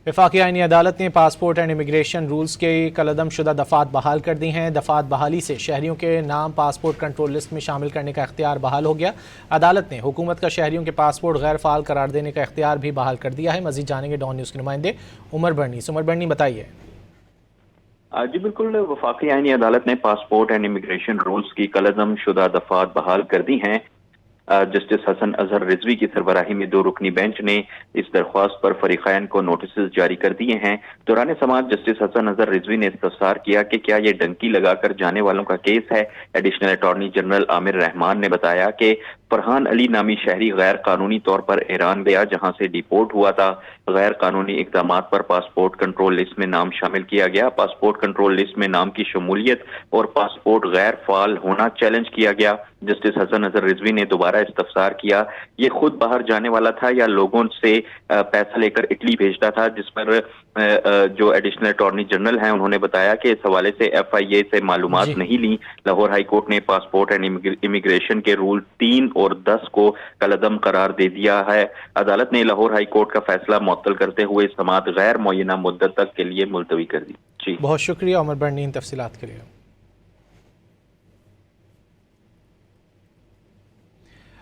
وفاقی آئینی عدالت نے پاسپورٹ اینڈ امیگریشن رولز کے کالعدم شدہ دفعات بحال کر دی ہیں۔ دفعات بحالی سے شہریوں کے نام پاسپورٹ کنٹرول لسٹ میں شامل کرنے کا اختیار بحال ہو گیا۔ عدالت نے حکومت کا شہریوں کے پاسپورٹ غیر فعال قرار دینے کا اختیار بھی بحال کر دیا ہے۔ مزید جانیں گے ڈان نیوز کے نمائندے عمر برنی بتائیے۔ جی بالکل، وفاقی آئینی عدالت نے پاسپورٹ اینڈ امیگریشن رولز کی کالعدم شدہ دفعات بحال کر دی ہیں۔ جسٹس حسن اظہر رضوی کی سربراہی میں 2 رکنی بینچ نے اس درخواست پر فریقین کو نوٹسز جاری کر دیے ہیں۔ دوران سماعت جسٹس حسن اظہر رضوی نے استفسار کیا کہ کیا یہ ڈنکی لگا کر جانے والوں کا کیس ہے۔ ایڈیشنل اٹارنی جنرل عامر رحمان نے بتایا کہ فرحان علی نامی شہری غیر قانونی طور پر ایران گیا، جہاں سے ڈیپورٹ ہوا تھا۔ غیر قانونی اقدامات پر پاسپورٹ کنٹرول لسٹ میں نام شامل کیا گیا۔ پاسپورٹ کنٹرول لسٹ میں نام کی شمولیت اور پاسپورٹ غیر فعال ہونا چیلنج کیا گیا۔ جسٹس حسن اظہر رضوی نے دوبارہ استفسار کیا، یہ خود باہر جانے والا تھا یا لوگوں سے پیسہ لے کر اٹلی بھیجتا تھا، جس پر جو ایڈیشنل اٹارنی جنرل ہیں انہوں نے بتایا کہ اس حوالے سے FIA سے معلومات نہیں لی۔ لاہور ہائی کورٹ نے پاسپورٹ اینڈ امیگریشن کے رول 3 اور 10 کو کالعدم قرار دے دیا ہے۔ عدالت نے لاہور ہائی کورٹ کا فیصلہ معطل کرتے ہوئے سماعت غیر معینہ مدت تک کے لیے ملتوی کر دی۔ بہت شکریہ عمر برنی ان تفصیلات کے لیے۔